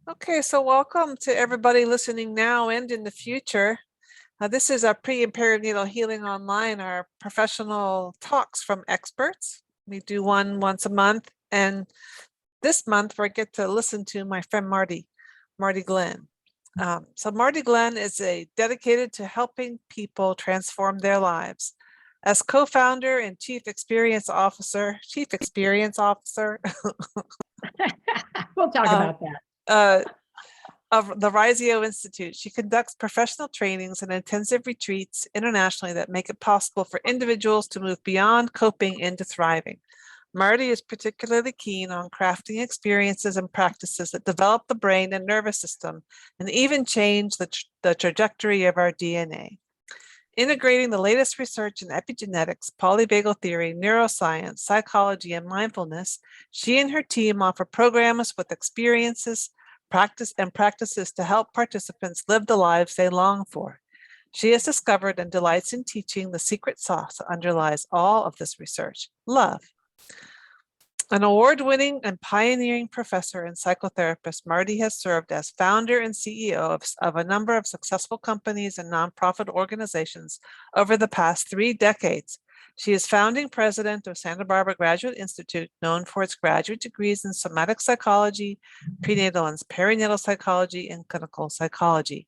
Okay, so welcome to everybody listening now and in the future. This is our pre and perinatal healing online, our professional talks from experts. We do one once a month, and this month we get to listen to my friend Marty Glenn. So Marty Glenn is dedicated to helping people transform their lives. As co-founder and chief experience officer, We'll talk um, about that. uh, of the Risio Institute. She conducts professional trainings and intensive retreats internationally that make it possible for individuals to move beyond coping into thriving. Marty is particularly keen on crafting experiences and practices that develop the brain and nervous system and even change the trajectory of our DNA. Integrating the latest research in epigenetics, polyvagal theory, neuroscience, psychology, and mindfulness, she and her team offer programs with experiences, practices to help participants live the lives they long for. She has discovered and delights in teaching the secret sauce that underlies all of this research: love. An award-winning and pioneering professor and psychotherapist, Marty has served as founder and CEO of a number of successful companies and nonprofit organizations over the past 3 decades. She is founding president of Santa Barbara Graduate Institute, known for its graduate degrees in somatic psychology, prenatal and perinatal psychology, and clinical psychology.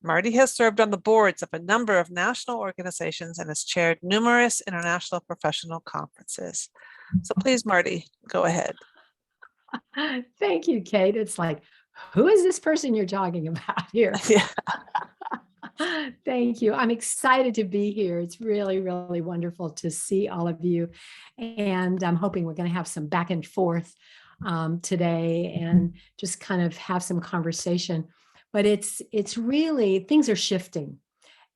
Marty has served on the boards of a number of national organizations and has chaired numerous international professional conferences. So please, Marty, go ahead. Thank you, Kate. It's like, who is this person you're talking about here? Yeah. Thank you. I'm excited to be here. It's really, really wonderful to see all of you. And I'm hoping we're going to have some back and forth today and just kind of have some conversation. But it's really, things are shifting.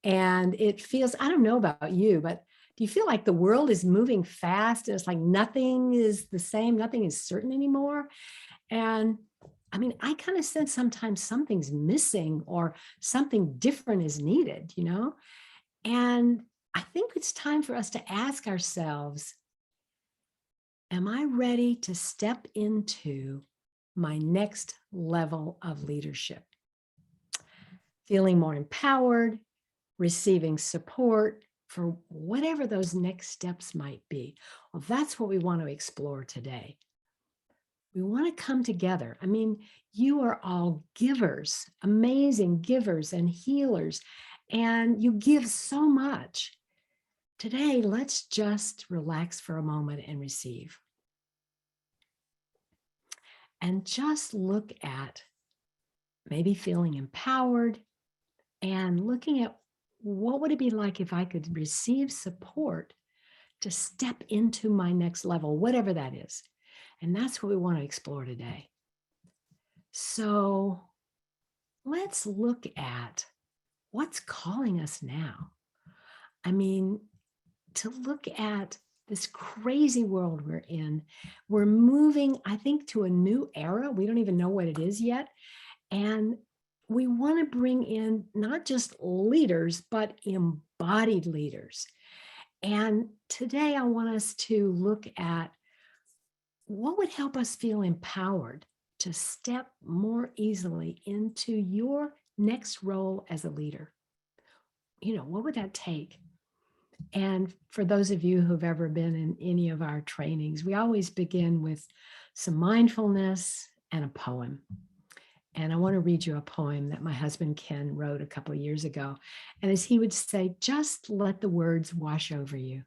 And it feels, I don't know about you, but do you feel like the world is moving fast? And it's like nothing is the same, nothing is certain anymore. And I mean, I kind of sense sometimes something's missing or something different is needed, you know? And I think it's time for us to ask ourselves, am I ready to step into my next level of leadership? Feeling more empowered, receiving support for whatever those next steps might be. Well, that's what we want to explore today. We want to come together. I mean, you are all givers, amazing givers and healers, and you give so much. Today, let's just relax for a moment and receive. And just look at maybe feeling empowered and looking at what would it be like if I could receive support to step into my next level, whatever that is. And that's what we want to explore today. So let's look at what's calling us now. I mean, to look at this crazy world we're in, we're moving, I think, to a new era. We don't even know what it is yet. And we want to bring in not just leaders, but embodied leaders. And today I want us to look at what would help us feel empowered to step more easily into your next role as a leader. You know, what would that take? And for those of you who've ever been in any of our trainings, we always begin with some mindfulness and a poem. And I want to read you a poem that my husband Ken wrote a couple of years ago. And as he would say, just let the words wash over you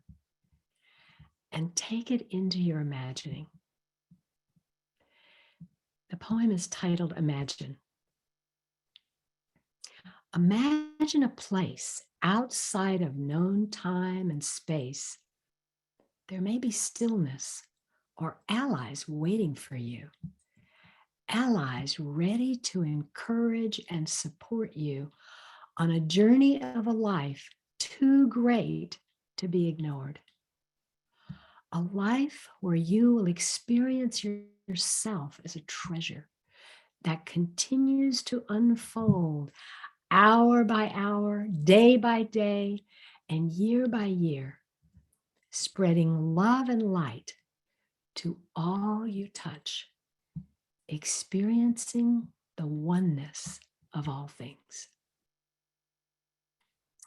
and take it into your imagining. The poem is titled Imagine. Imagine a place outside of known time and space. There may be stillness or allies waiting for you. Allies ready to encourage and support you on a journey of a life too great to be ignored. A life where you will experience yourself as a treasure that continues to unfold hour by hour, day by day, and year by year, spreading love and light to all you touch, experiencing the oneness of all things.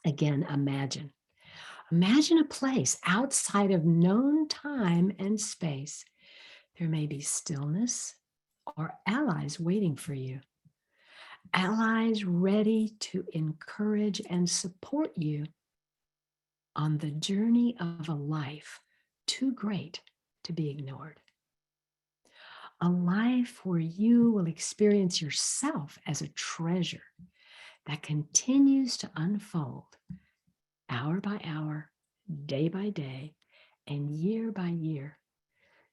Again, imagine. Imagine a place outside of known time and space. There may be stillness or allies waiting for you. Allies ready to encourage and support you on the journey of a life too great to be ignored. A life where you will experience yourself as a treasure that continues to unfold hour by hour, day by day, and year by year,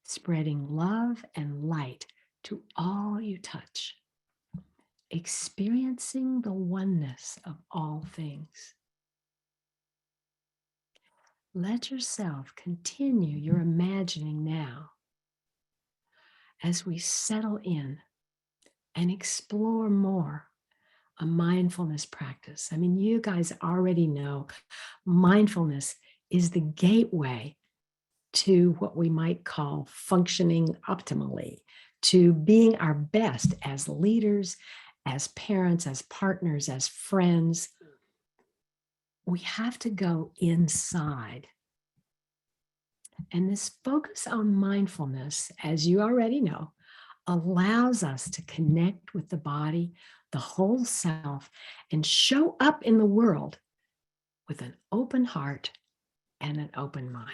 spreading love and light to all you touch, experiencing the oneness of all things. Let yourself continue your imagining now as we settle in and explore more a mindfulness practice. I mean, you guys already know mindfulness is the gateway to what we might call functioning optimally, to being our best as leaders, as parents, as partners, as friends. We have to go inside. And this focus on mindfulness, as you already know, allows us to connect with the body, the whole self, and show up in the world with an open heart and an open mind.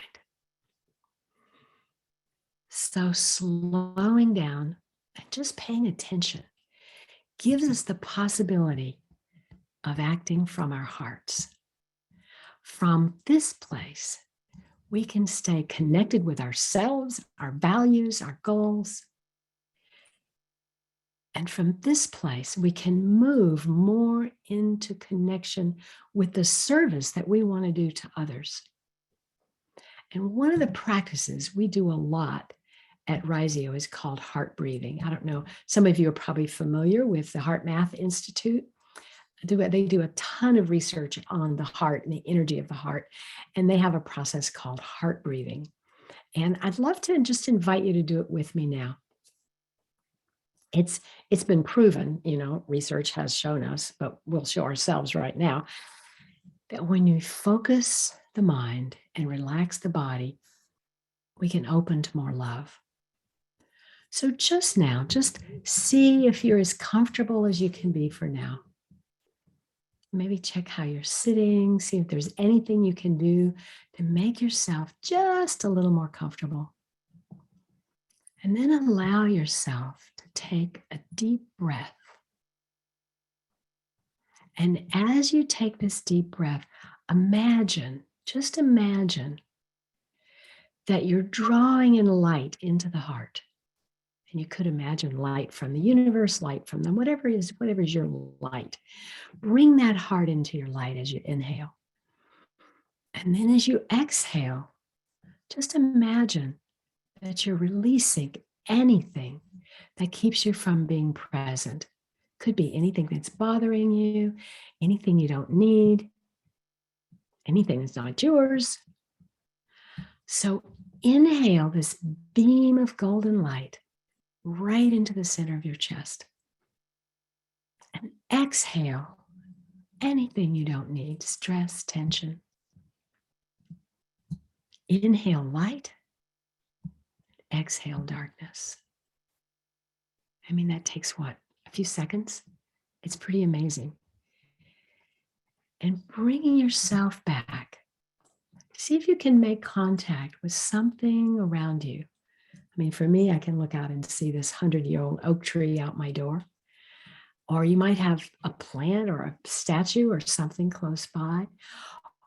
So slowing down and just paying attention gives us the possibility of acting from our hearts. From this place, we can stay connected with ourselves, our values, our goals. And from this place, we can move more into connection with the service that we want to do to others. And one of the practices we do a lot at Risio is called heart breathing. I don't know, some of you are probably familiar with the Heart Math Institute. They do a ton of research on the heart and the energy of the heart, and they have a process called heart breathing. And I'd love to just invite you to do it with me now. It's been proven, research has shown us, but we'll show ourselves right now, that when you focus the mind and relax the body, we can open to more love. So just now, just see if you're as comfortable as you can be for now. Maybe check how you're sitting, see if there's anything you can do to make yourself just a little more comfortable. And then allow yourself to take a deep breath. And as you take this deep breath, just imagine that you're drawing in light into the heart. And you could imagine light from the universe, light from them, whatever is your light. Bring that heart into your light as you inhale. And then as you exhale, just imagine that you're releasing anything that keeps you from being present. Could be anything that's bothering you, anything you don't need, anything that's not yours. So inhale this beam of golden light right into the center of your chest. And exhale anything you don't need, stress, tension. Inhale light, exhale darkness. I mean, that takes what? A few seconds? It's pretty amazing. And bringing yourself back. See if you can make contact with something around you. I mean, for me, I can look out and see this 100-year-old oak tree out my door. Or you might have a plant or a statue or something close by.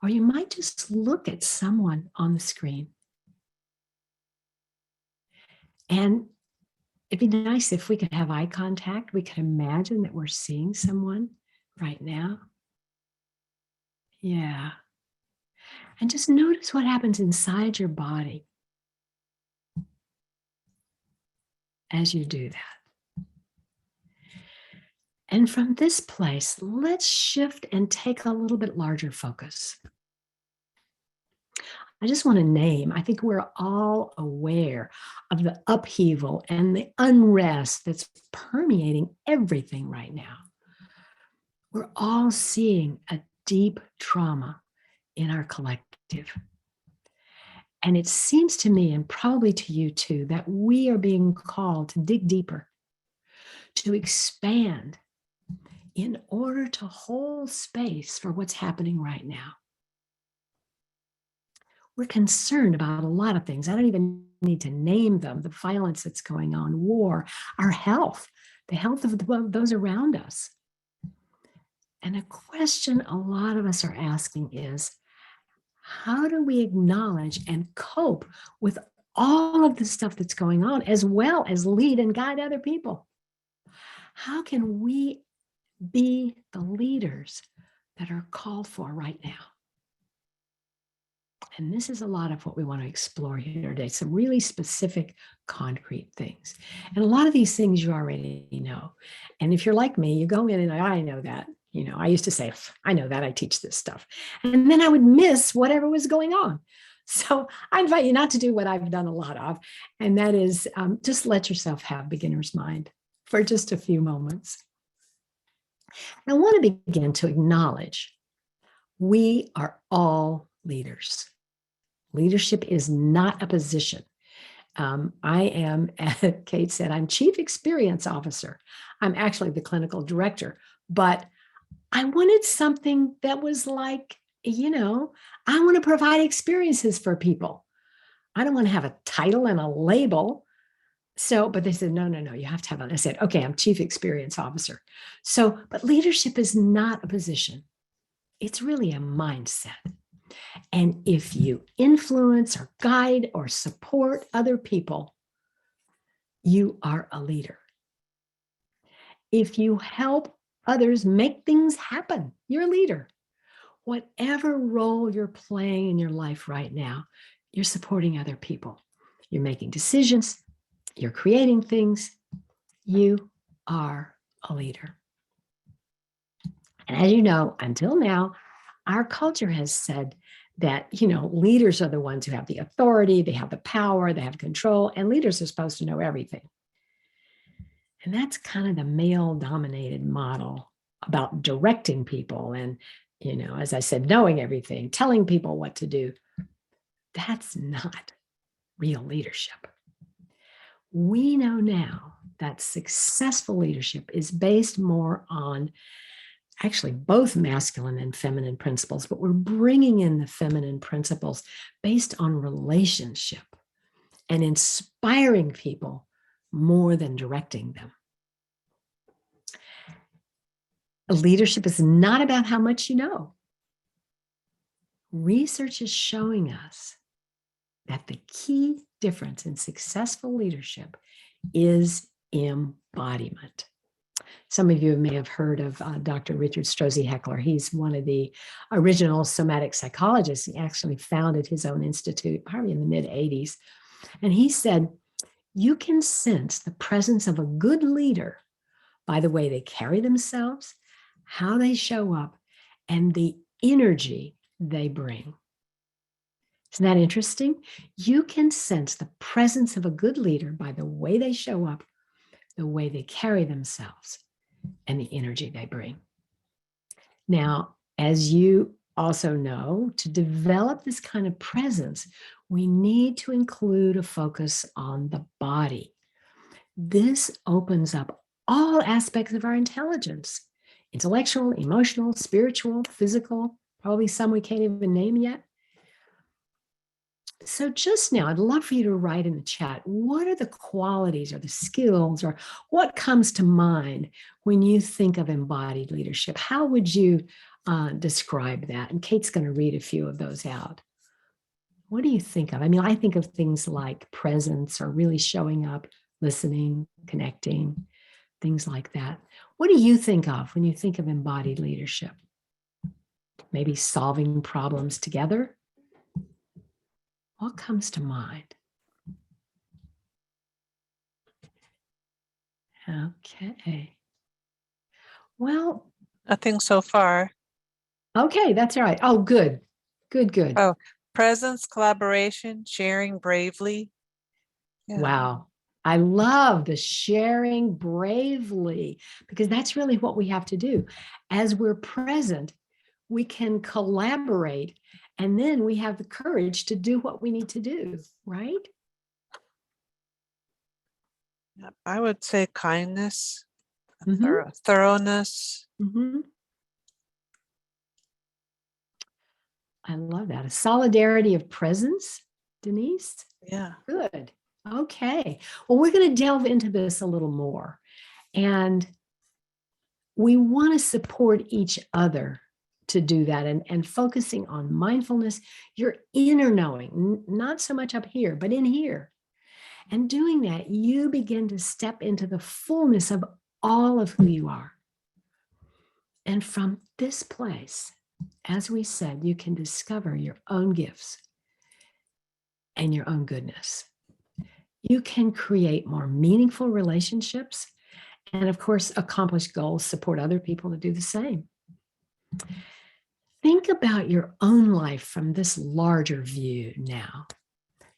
Or you might just look at someone on the screen. And it'd be nice if we could have eye contact. We could imagine that we're seeing someone right now. Yeah. And just notice what happens inside your body as you do that. And from this place, let's shift and take a little bit larger focus. I just want to name, I think we're all aware of the upheaval and the unrest that's permeating everything right now. We're all seeing a deep trauma in our collective. And it seems to me, and probably to you too, that we are being called to dig deeper, to expand in order to hold space for what's happening right now. We're concerned about a lot of things. I don't even need to name them: the violence that's going on, war, our health, the health of those around us. And a question a lot of us are asking is, how do we acknowledge and cope with all of the stuff that's going on, as well as lead and guide other people? How can we be the leaders that are called for right now? And this is a lot of what we want to explore here today, some really specific, concrete things. And a lot of these things you already know. And if you're like me, you go in and I know that. You know, I used to say, I know that, I teach this stuff. And then I would miss whatever was going on. So I invite you not to do what I've done a lot of, and that is just let yourself have beginner's mind for just a few moments. I want to begin to acknowledge we are all leaders. Leadership is not a position. I am, as Kate said, I'm Chief Experience Officer. I'm actually the clinical director, but I wanted something that was like, you know, I want to provide experiences for people. I don't want to have a title and a label. So, but they said, no, you have to have it. I said, okay, I'm Chief Experience Officer. So, but leadership is not a position. It's really a mindset. And if you influence or guide or support other people, you are a leader. If you help others make things happen, you're a leader. Whatever role you're playing in your life right now, you're supporting other people. You're making decisions, you're creating things. You are a leader. And as you know, until now, our culture has said that, you know, leaders are the ones who have the authority, they have the power, they have control, and leaders are supposed to know everything. And that's kind of the male-dominated model about directing people and, you know, as I said, knowing everything, telling people what to do. That's not real leadership. We know now that successful leadership is based more on actually both masculine and feminine principles, but we're bringing in the feminine principles based on relationship and inspiring people more than directing them. Leadership is not about how much you know. Research is showing us that the key difference in successful leadership is embodiment. Some of you may have heard of Dr. Richard Strozzi Heckler. He's one of the original somatic psychologists. He actually founded his own institute probably in the mid-'80s. And he said, you can sense the presence of a good leader by the way they carry themselves, how they show up, and the energy they bring. Isn't that interesting? You can sense the presence of a good leader by the way they show up, the way they carry themselves, and the energy they bring. Now, as you also know, to develop this kind of presence, we need to include a focus on the body. This opens up all aspects of our intelligence: intellectual, emotional, spiritual, physical, probably some we can't even name yet. So just now, I'd love for you to write in the chat, what are the qualities or the skills or what comes to mind when you think of embodied leadership? How would you describe that? And Kate's going to read a few of those out. What do you think of? I mean, I think of things like presence or really showing up, listening, connecting, things like that. What do you think of when you think of embodied leadership? Maybe solving problems together? What comes to mind? Okay. Well, Nothing so far. okay, that's all right. Oh, good. Good. Oh, presence, collaboration, sharing bravely. Yeah. Wow. I love the sharing bravely, because that's really what we have to do. As we're present, we can collaborate, and then we have the courage to do what we need to do, right? Yep. I would say kindness, Mhm, thoroughness. mhm. I love that. A solidarity of presence, Denise. Yeah. Good. Okay. Well, we're going to delve into this a little more. And we want to support each other to do that, and focusing on mindfulness, your inner knowing, not so much up here, but in here. And doing that, you begin to step into the fullness of all of who you are. And from this place, as we said, you can discover your own gifts and your own goodness. You can create more meaningful relationships and, of course, accomplish goals, support other people to do the same. Think about your own life from this larger view now.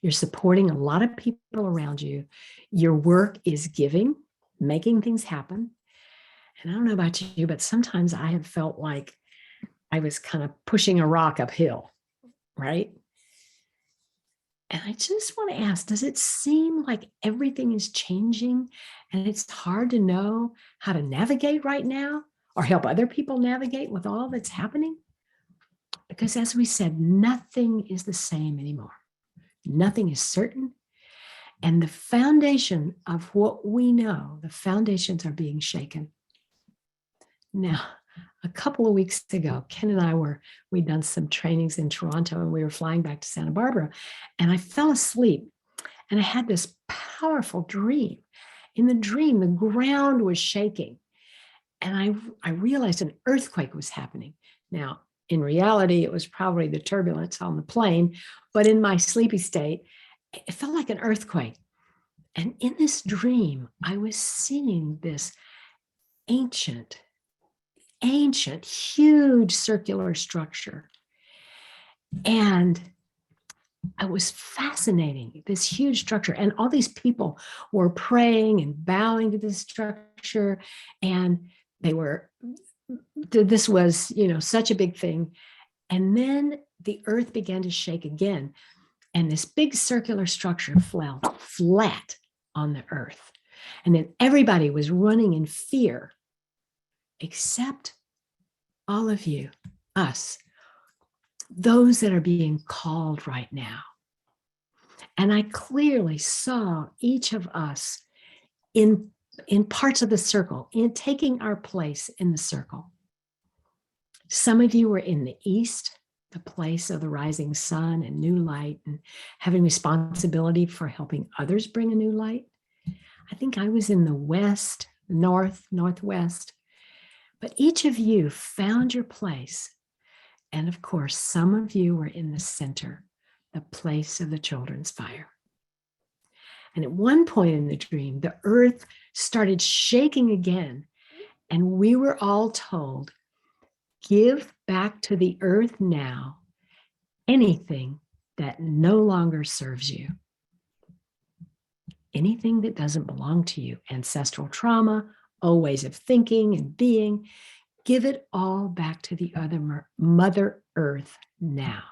You're supporting a lot of people around you. Your work is giving, making things happen. And I don't know about you, but sometimes I have felt like I was kind of pushing a rock uphill, right? And I just want to ask, does it seem like everything is changing and it's hard to know how to navigate right now or help other people navigate with all that's happening? Because as we said, nothing is the same anymore. Nothing is certain. And the foundation of what we know, the foundations are being shaken. Now, a couple of weeks ago, Ken and we'd done some trainings in Toronto, and we were flying back to Santa Barbara, and I fell asleep, and I had this powerful dream. In the dream, the ground was shaking, and I realized an earthquake was happening. Now, in reality, it was probably the turbulence on the plane, but in my sleepy state, it felt like an earthquake. And in this dream, I was seeing this ancient, huge circular structure. And I was fascinating, this huge structure. And all these people were praying and bowing to this structure. And this was, such a big thing. And then the earth began to shake again. And this big circular structure fell flat on the earth. And then everybody was running in fear, except all of you, us, those that are being called right now. And I clearly saw each of us in parts of the circle, in taking our place in the circle. Some of you were in the east, the place of the rising sun and new light, and having responsibility for helping others bring a new light. I think I was in the west, north, northwest. But each of you found your place. And of course, some of you were in the center, the place of the children's fire. And at one point in the dream, the earth started shaking again. And we were all told, give back to the earth now anything that no longer serves you. Anything that doesn't belong to you, ancestral trauma, old ways of thinking and being, give it all back to the other Mother Earth now.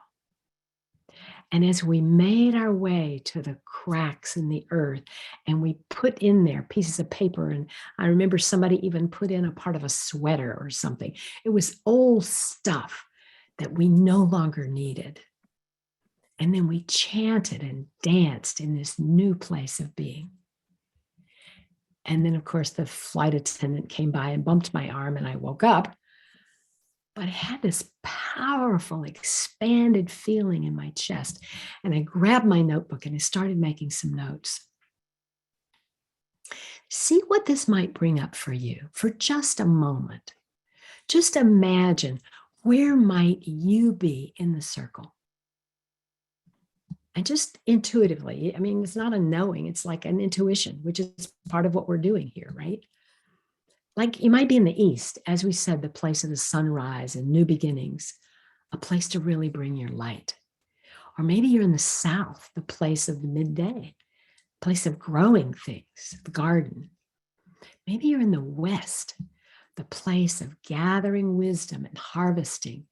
And as we made our way to the cracks in the earth, and we put in there pieces of paper, and I remember somebody even put in a part of a sweater or something. It was old stuff that we no longer needed. And then we chanted and danced in this new place of being. And then, of course, the flight attendant came by and bumped my arm, and I woke up. But I had this powerful, expanded feeling in my chest. And I grabbed my notebook and I started making some notes. See what this might bring up for you for just a moment. Just imagine, where might you be in the circle? And just intuitively, I mean, it's not a knowing, it's like an intuition, which is part of what we're doing here, right? Like you might be in the east, as we said, the place of the sunrise and new beginnings, a place to really bring your light. Or maybe you're in the south, the place of the midday, place of growing things, the garden. Maybe you're in the west, the place of gathering wisdom and harvesting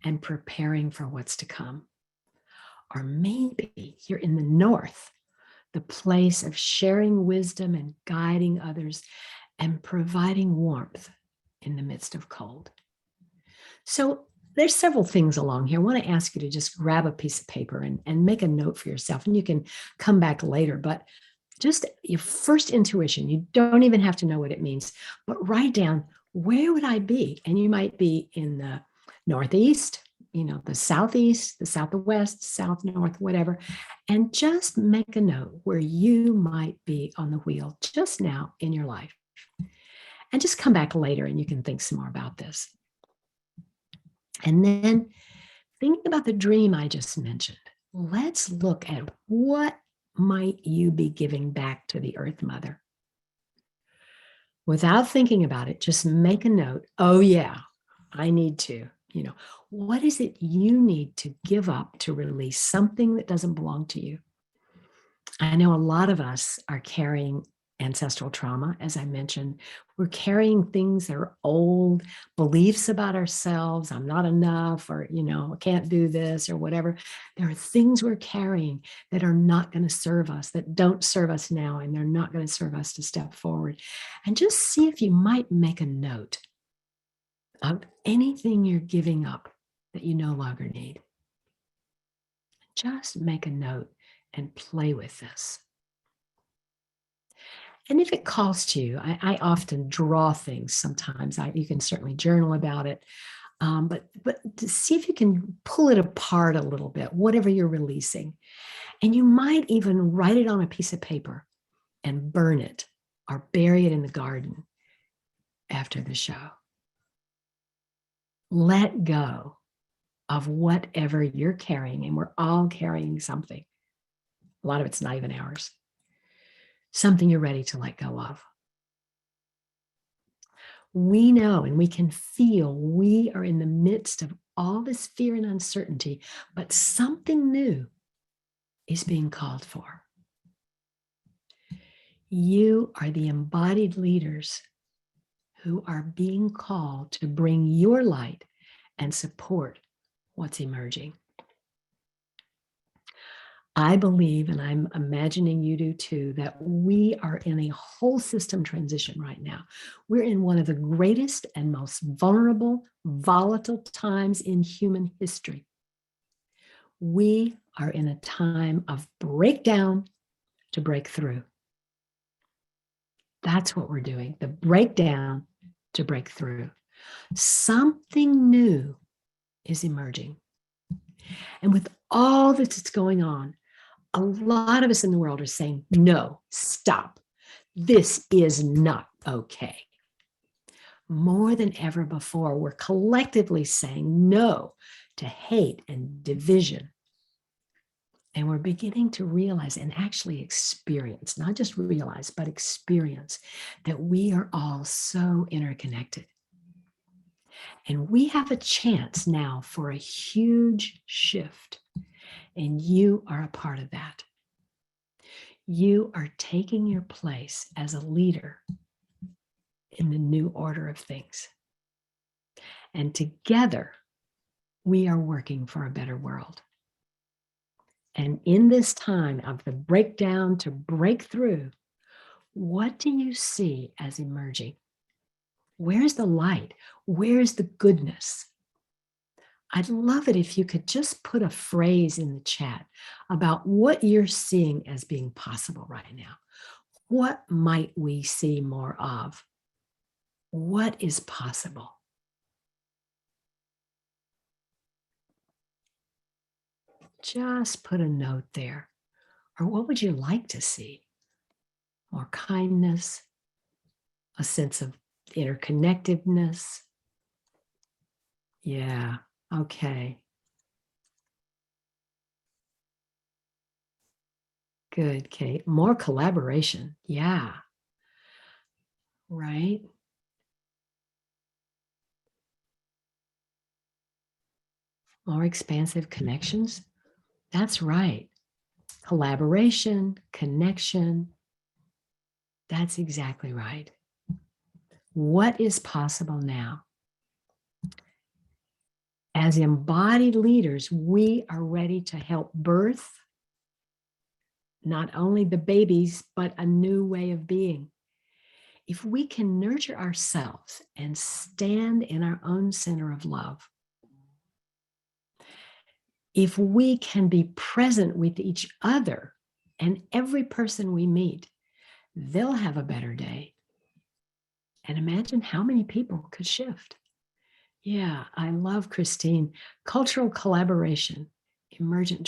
and preparing for what's to come. Or maybe you're in the north, the place of sharing wisdom and guiding others and providing warmth in the midst of cold. So there's several things along here. I want to ask you to just grab a piece of paper and make a note for yourself, and you can come back later. But just your first intuition, you don't even have to know what it means, but write down, where would I be? And you might be in the northeast, the southeast, the southwest, south, north, whatever. And just make a note where you might be on the wheel just now in your life. And just come back later and you can think some more about this. And then thinking about the dream I just mentioned, let's look at what might you be giving back to the Earth Mother? Without thinking about it, just make a note. Oh yeah, I need to, what is it you need to give up to release something that doesn't belong to you? I know a lot of us are carrying ancestral trauma, as I mentioned. We're carrying things that are old beliefs about ourselves. I'm not enough, or, I can't do this, or whatever. There are things we're carrying that are not going to serve us, that don't serve us now, and they're not going to serve us to step forward. And just see if you might make a note of anything you're giving up that you no longer need. Just make a note and play with this. And if it calls to you, I often draw things sometimes. You can certainly journal about it. But to see if you can pull it apart a little bit, whatever you're releasing. And you might even write it on a piece of paper and burn it or bury it in the garden after the show. Let go of whatever you're carrying, and we're all carrying something. A lot of it's not even ours. Something you're ready to let go of. We know and we can feel we are in the midst of all this fear and uncertainty, but something new is being called for. You are the embodied leaders who are being called to bring your light and support what's emerging. I believe, and I'm imagining you do too, that we are in a whole system transition right now. We're in one of the greatest and most vulnerable, volatile times in human history. We are in a time of breakdown to break through. That's what we're doing, the breakdown to break through. Something new is emerging. And with all that's going on, a lot of us in the world are saying, no, stop. This is not okay. More than ever before, we're collectively saying no to hate and division. And we're beginning to realize and actually experience, not just realize, but experience that we are all so interconnected. And we have a chance now for a huge shift. And you are a part of that. You are taking your place as a leader in the new order of things. And together, we are working for a better world. And in this time of the breakdown to breakthrough, what do you see as emerging? Where's the light? Where's the goodness? I'd love it if you could just put a phrase in the chat about what you're seeing as being possible right now. What might we see more of? What is possible? Just put a note there. Or what would you like to see? More kindness, a sense of interconnectedness. Yeah, okay. Good, Kate. More collaboration. Yeah. Right. More expansive connections. That's right. Collaboration, connection. That's exactly right. What is possible now? As embodied leaders, we are ready to help birth not only the babies, but a new way of being. If we can nurture ourselves and stand in our own center of love, if we can be present with each other and every person we meet, they'll have a better day. And imagine how many people could shift. Yeah, I love Christine. Cultural collaboration, emergent,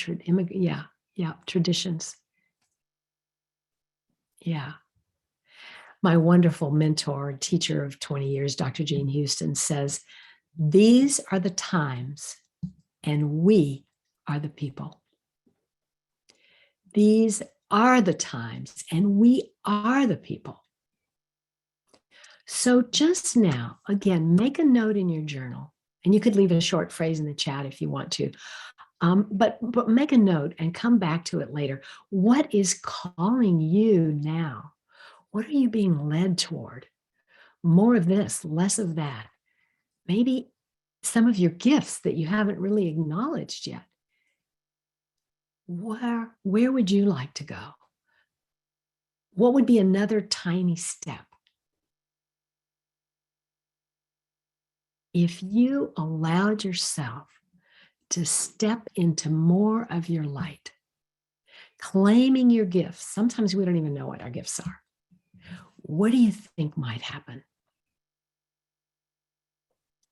traditions. Yeah. My wonderful mentor, teacher of 20 years, Dr. Jean Houston, says, these are the times and we are the people. These are the times and we are the people. So just now, again, make a note in your journal, and you could leave a short phrase in the chat if you want to, but make a note and come back to it later. What is calling you now? What are you being led toward? More of this, less of that. Maybe some of your gifts that you haven't really acknowledged yet. Where would you like to go? What would be another tiny step? If you allowed yourself to step into more of your light, claiming your gifts, sometimes we don't even know what our gifts are. What do you think might happen?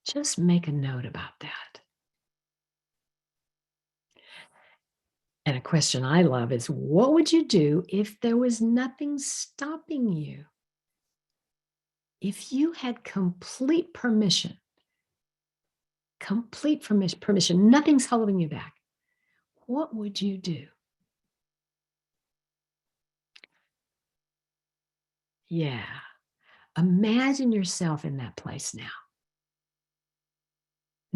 Just make a note about that. And a question I love is, what would you do if there was nothing stopping you? If you had complete permission, nothing's holding you back, what would you do? Yeah. Imagine yourself in that place now.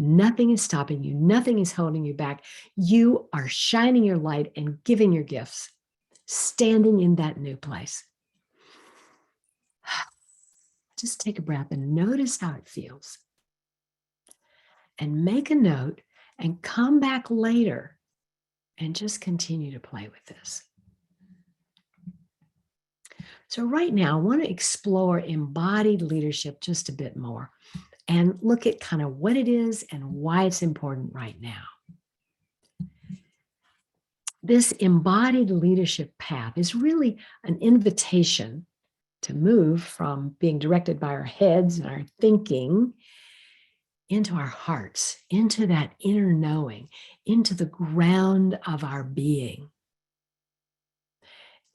Nothing is stopping you. Nothing is holding you back. You are shining your light and giving your gifts, standing in that new place. Just take a breath and notice how it feels. And make a note and come back later and just continue to play with this. So right now, I want to explore embodied leadership just a bit more and look at kind of what it is and why it's important right now. This embodied leadership path is really an invitation to move from being directed by our heads and our thinking into our hearts, into that inner knowing, into the ground of our being.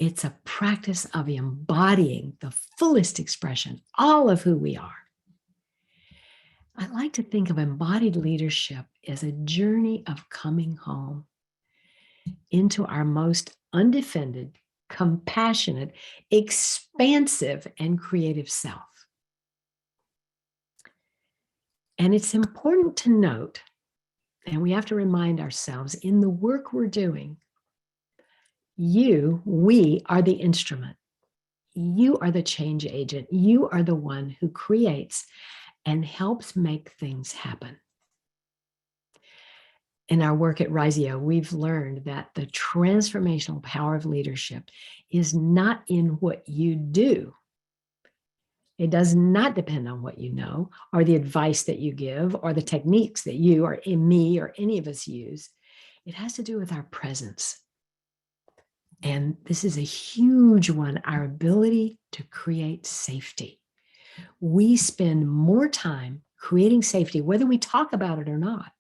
It's a practice of embodying the fullest expression, all of who we are. I like to think of embodied leadership as a journey of coming home into our most undefended, compassionate, expansive, and creative self. And it's important to note, and we have to remind ourselves, in the work we're doing, we are the instrument. You are the change agent. You are the one who creates and helps make things happen. In our work at Risio, we've learned that the transformational power of leadership is not in what you do. It does not depend on what you know or the advice that you give or the techniques that you or me or any of us use. It has to do with our presence. And this is a huge one, our ability to create safety. We spend more time creating safety, whether we talk about it or not.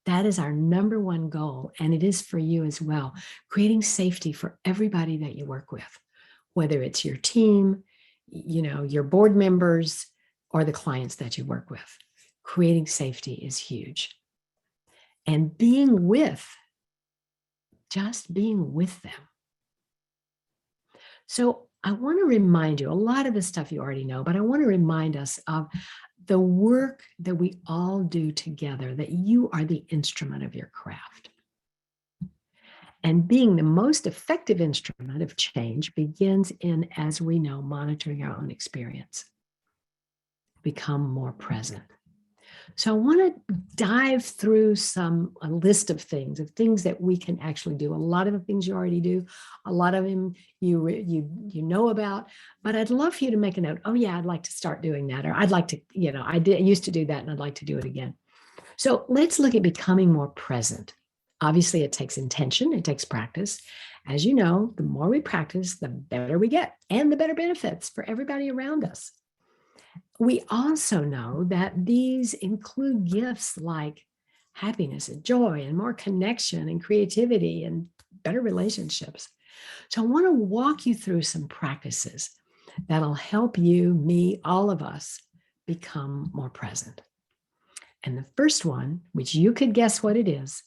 That is our number one goal, and it is for you as well, creating safety for everybody that you work with, whether it's your team, your board members, or the clients that you work with. Creating safety is huge. And just being with them. So I want to remind you, a lot of this stuff you already know, but I want to remind us of the work that we all do together, that you are the instrument of your craft. And being the most effective instrument of change begins in, as we know, monitoring our own experience. Become more present. So I want to dive through a list of things that we can actually do. A lot of the things you already do, a lot of them you know about, but I'd love for you to make a note. Oh yeah, I'd like to start doing that, or I'd like to, I used to do that and I'd like to do it again. So let's look at becoming more present. Obviously, it takes intention, it takes practice. As you know, the more we practice, the better we get and the better benefits for everybody around us. We also know that these include gifts like happiness and joy and more connection and creativity and better relationships. So I want to walk you through some practices that'll help you, me, all of us become more present. And the first one, which you could guess what it is,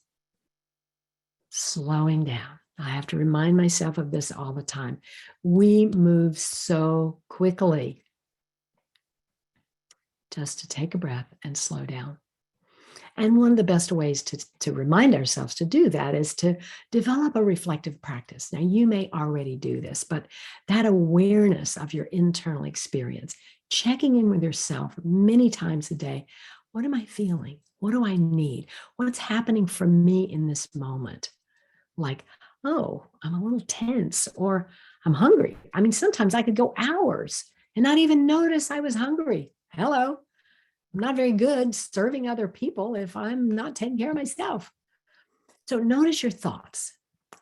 slowing down. I have to remind myself of this all the time. We move so quickly. Just to take a breath and slow down. And one of the best ways to remind ourselves to do that is to develop a reflective practice. Now, you may already do this, but that awareness of your internal experience, checking in with yourself many times a day. What am I feeling? What do I need? What's happening for me in this moment? Like, oh, I'm a little tense, or I'm hungry. I mean, sometimes I could go hours and not even notice I was hungry. Hello. I'm not very good serving other people if I'm not taking care of myself. So notice your thoughts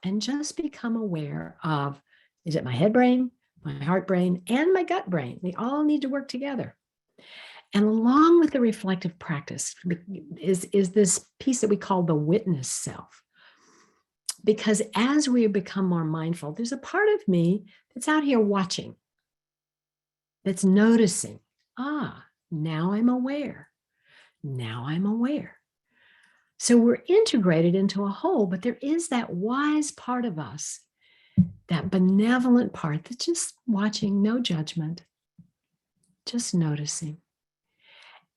and just become aware of, is it my head brain, my heart brain, and my gut brain? They all need to work together. And along with the reflective practice is this piece that we call the witness self. Because as we become more mindful, there's a part of me that's out here watching, that's noticing, now I'm aware. Now I'm aware. So we're integrated into a whole, but there is that wise part of us, that benevolent part that's just watching, no judgment, just noticing.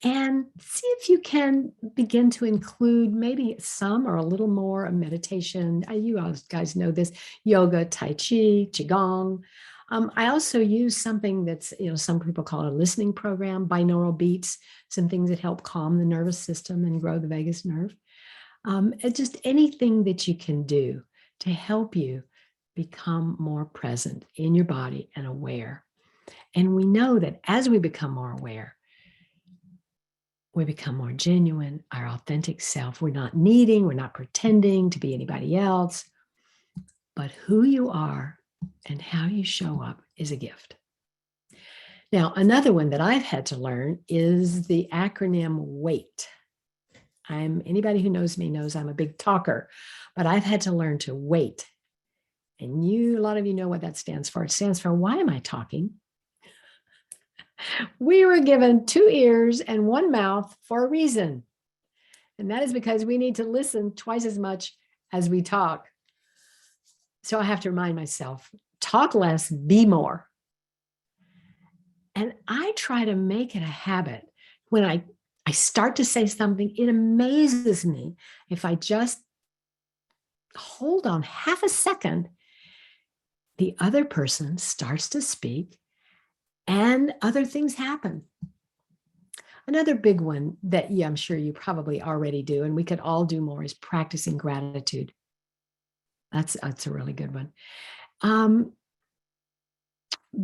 And see if you can begin to include maybe some or a little more of meditation. You guys know this, yoga, Tai Chi, Qigong. I also use something that's, some people call it a listening program, binaural beats, some things that help calm the nervous system and grow the vagus nerve. Just anything that you can do to help you become more present in your body and aware. And we know that as we become more aware, we become more genuine, our authentic self. We're not pretending to be anybody else, but who you are and how you show up is a gift. Now, another one that I've had to learn is the acronym WAIT. Anybody who knows me knows I'm a big talker, but I've had to learn to wait. And a lot of you know what that stands for. It stands for, why am I talking? We were given 2 ears and 1 mouth for a reason. And that is because we need to listen twice as much as we talk. So I have to remind myself, talk less, be more. And I try to make it a habit. When I start to say something, it amazes me if I just hold on half a second, the other person starts to speak and other things happen. Another big one that I'm sure you probably already do, and we could all do more, is practicing gratitude. That's a really good one.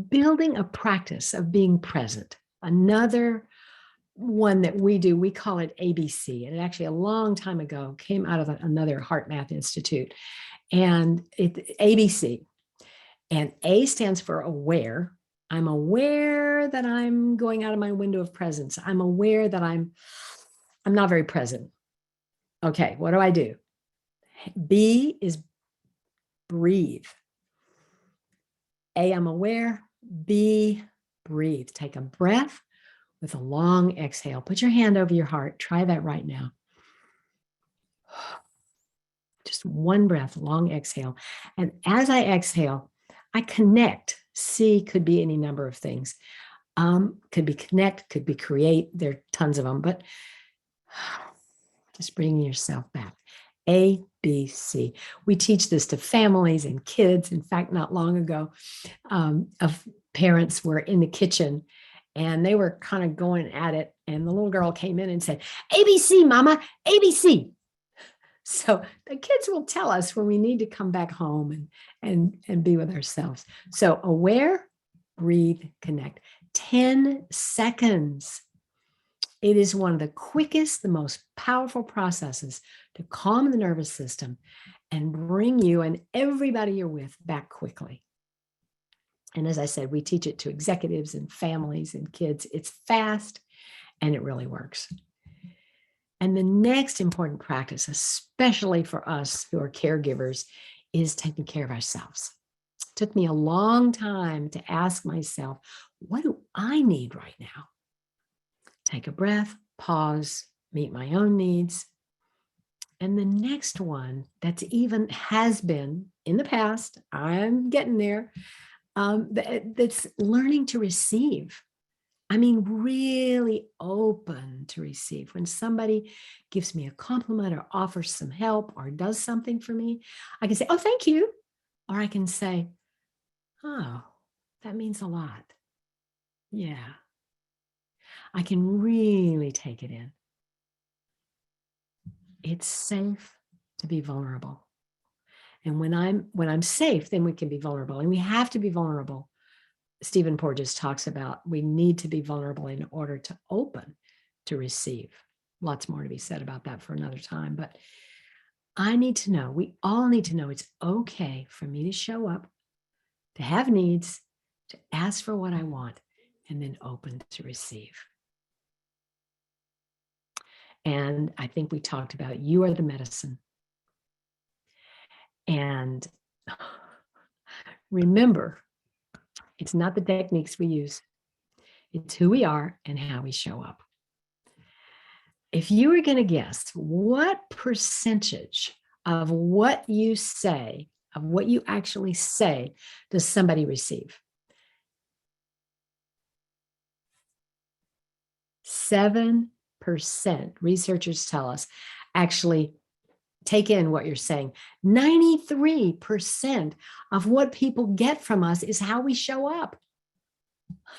Building a practice of being present. Another one that we do, we call it ABC. And it actually a long time ago came out of another Heart Math Institute. And ABC. And A stands for aware. I'm aware that I'm going out of my window of presence. I'm aware that I'm not very present. Okay, what do I do? B is breathe. A, I'm aware. B, breathe. Take a breath with a long exhale. Put your hand over your heart. Try that right now. Just one breath, long exhale. And as I exhale, I connect. C could be any number of things. Could be connect, could be create. There are tons of them, but just bringing yourself back. A, ABC. We teach this to families and kids. In fact, not long ago, of parents were in the kitchen and they were kind of going at it. And the little girl came in and said, ABC, Mama, ABC. So the kids will tell us when we need to come back home and be with ourselves. So aware, breathe, connect. 10 seconds. It is one of the quickest, the most powerful processes to calm the nervous system and bring you and everybody you're with back quickly. And as I said, we teach it to executives and families and kids. It's fast and it really works. And the next important practice, especially for us who are caregivers, is taking care of ourselves. It took me a long time to ask myself, what do I need right now? Take a breath, pause, meet my own needs. And the next one that's even has been in the past, I'm getting there, that's learning to receive. I mean, really open to receive. When somebody gives me a compliment or offers some help or does something for me, I can say, oh, thank you. Or I can say, oh, that means a lot. Yeah. I can really take it in. It's safe to be vulnerable. And when I'm safe, then we can be vulnerable. And we have to be vulnerable. Stephen Porges talks about we need to be vulnerable in order to open to receive. Lots more to be said about that for another time. But I need to know, we all need to know it's okay for me to show up, to have needs, to ask for what I want, and then open to receive. And I think we talked about you are the medicine. And remember, it's not the techniques we use. It's who we are and how we show up. If you were going to guess what percentage of what you say, of what you actually say, does somebody receive? 7%, researchers tell us, actually take in what you're saying. 93% of what people get from us is how we show up.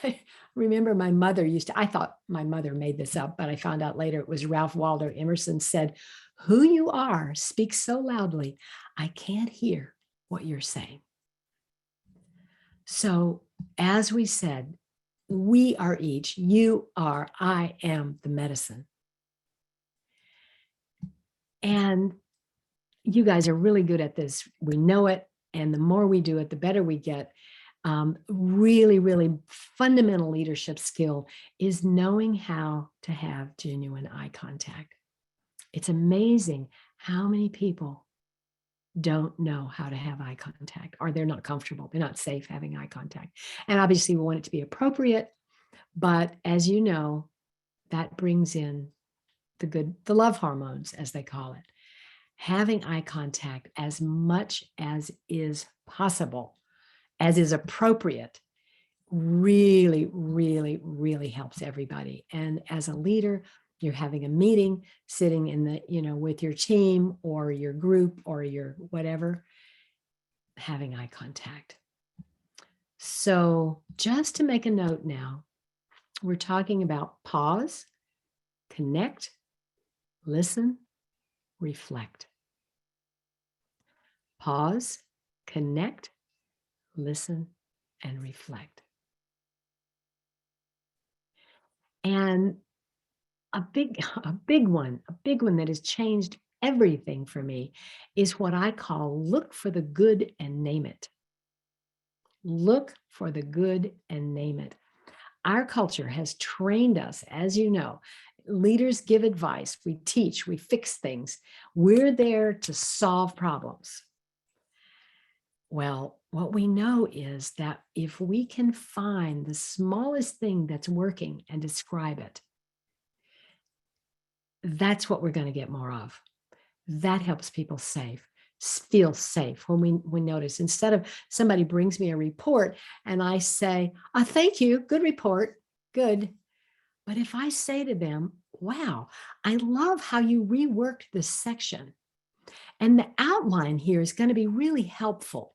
I remember my mother I thought my mother made this up, but I found out later it was Ralph Waldo Emerson said, who you are speaks so loudly, I can't hear what you're saying. So as we said, we are each, you are, I am the medicine. And you guys are really good at this. We know it. And the more we do it, the better we get. Really, really fundamental leadership skill is knowing how to have genuine eye contact. It's amazing how many people don't know how to have eye contact, or they're not comfortable. They're not safe having eye contact. And obviously we want it to be appropriate, but as you know, that brings in the love hormones, as they call it. Having eye contact as much as is possible, as is appropriate, really, really, really helps everybody. And as a leader, you're having a meeting, sitting in the, with your team or your group or your whatever, having eye contact. So just to make a note now, we're talking about pause, connect, listen, reflect. Pause, connect, listen, and reflect. And a big one that has changed everything for me is what I call look for the good and name it. Look for the good and name it. Our culture has trained us, as you know, leaders give advice, we teach, we fix things. We're there to solve problems. Well, what we know is that if we can find the smallest thing that's working and describe it, that's what we're going to get more of. That helps people feel safe when we notice. Instead of somebody brings me a report and I say, oh, thank you, good report, good. But if I say to them, wow, I love how you reworked this section. And the outline here is going to be really helpful.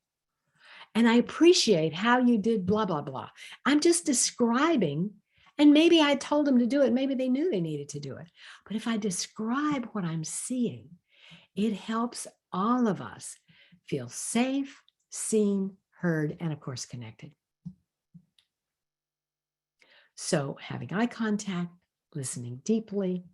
And I appreciate how you did blah, blah, blah. I'm just describing, and maybe I told them to do it. Maybe they knew they needed to do it. But if I describe what I'm seeing, it helps all of us feel safe, seen, heard, and of course, connected. So having eye contact, listening deeply.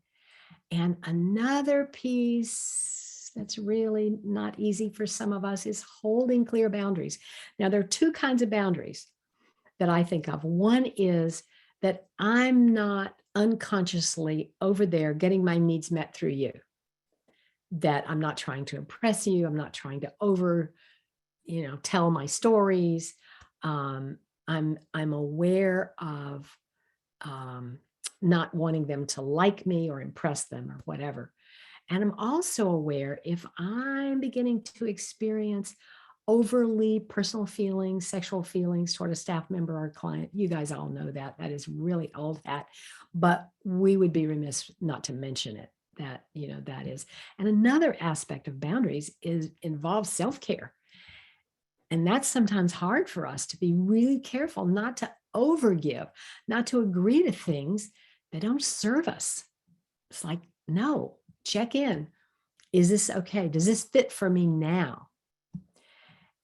And another piece that's really not easy for some of us is holding clear boundaries. Now, there are two kinds of boundaries that I think of. One is that I'm not unconsciously over there getting my needs met through you, that I'm not trying to impress you. I'm not trying to tell my stories. I'm aware of not wanting them to like me or impress them or whatever. And I'm also aware if I'm beginning to experience overly personal feelings, sexual feelings toward a staff member or client. You guys all know that. That is really old hat, but we would be remiss not to mention it. That is. And another aspect of boundaries involves self-care. And that's sometimes hard for us to be really careful not to overgive, not to agree to things that don't serve us. It's like, no, check in. Is this okay? Does this fit for me now?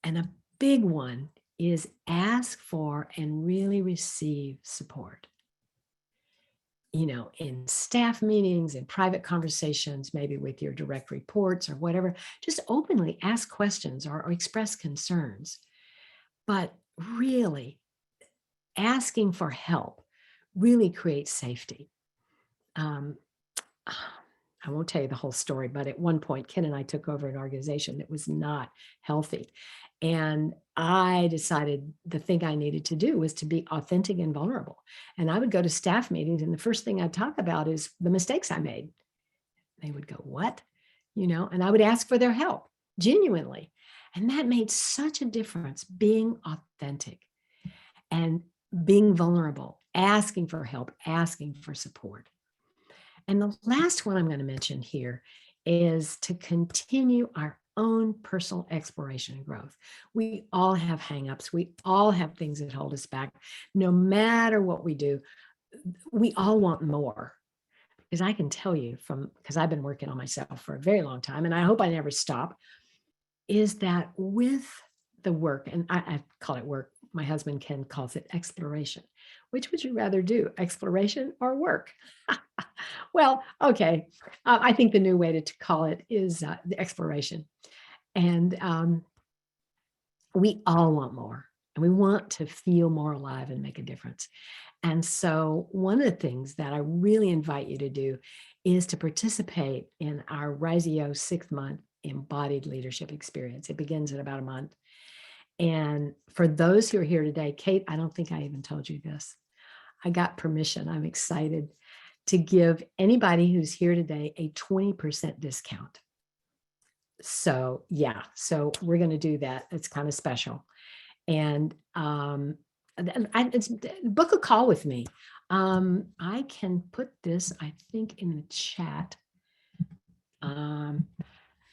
And a big one is ask for and really receive support. In staff meetings, in private conversations, maybe with your direct reports or whatever, just openly ask questions or express concerns. But really, asking for help really creates safety. I won't tell you the whole story, but at one point, Ken and I took over an organization that was not healthy. And I decided the thing I needed to do was to be authentic and vulnerable. And I would go to staff meetings, and the first thing I'd talk about is the mistakes I made. They would go, what? And I would ask for their help genuinely. And that made such a difference, being authentic and being vulnerable, asking for help, asking for support. And the last one I'm going to mention here is to continue our own personal exploration and growth. We all have hangups. We all have things that hold us back. No matter what we do, we all want more. Because I can tell you because I've been working on myself for a very long time, and I hope I never stop, is that with the work, and I call it work, my husband Ken calls it exploration. Which would you rather do, exploration or work? Well, okay. I think the new way to call it is the exploration. And we all want more, and we want to feel more alive and make a difference. And so one of the things that I really invite you to do is to participate in our Riseo 6-month embodied leadership experience. It begins in about a month. And for those who are here today, Kate, I don't think I even told you this. I got permission. I'm excited to give anybody who's here today a 20% discount. So yeah, so we're going to do that. It's kind of special. And it's book a call with me. I can put this, I think, in the chat.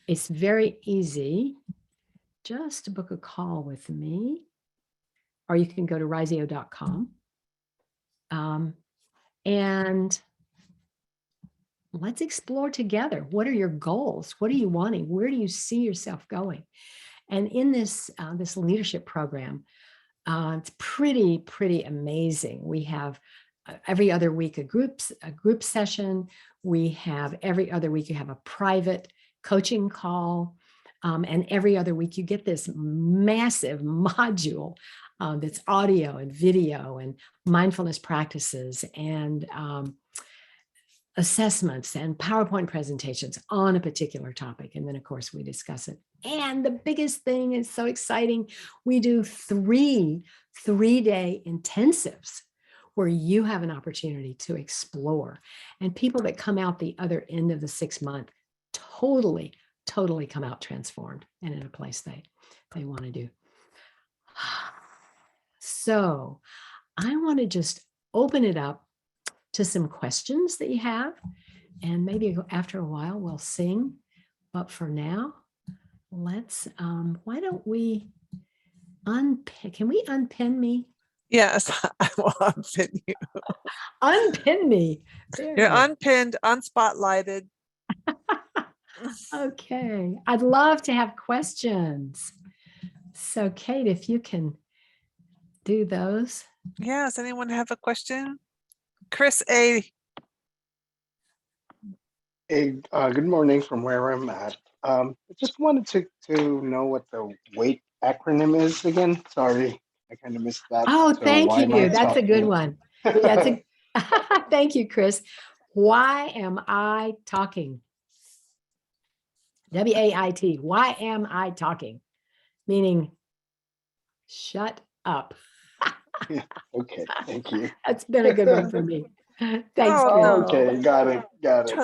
It's very easy. Just to book a call with me, or you can go to riseo.com. And let's explore together. What are your goals? What are you wanting? Where do you see yourself going? And in this leadership program, it's pretty amazing. We have every other week a group session. We have every other week you have a private coaching call. And every other week you get this massive module that's audio and video and mindfulness practices and assessments and PowerPoint presentations on a particular topic. And then, of course, we discuss it. And the biggest thing is so exciting. We do three-day intensives where you have an opportunity to explore. And people that come out the other end of the 6-month totally come out transformed and in a place they want to do. So I want to just open it up to some questions that you have, and maybe after a while we'll sing. But for now, let's, why don't we unpin, can we unpin me? Yes, I will unpin you. Unpin me. There You're you go. unpinned, unspotlighted. Okay. I'd love to have questions. So Kate, if you can do those. Yeah, does anyone have a question? Chris A. Hey, good morning from where I'm at. I just wanted to know what the WAIT acronym is again. Sorry, I kind of missed that. Oh, So thank why am I you. That's a good talking? one. Yeah, it's a thank you, Chris. Why am I talking? WAIT. Why am I talking? Meaning shut up. Okay, thank you. That's been a good one for me. Thanks, Chris. Okay, Oh, got it.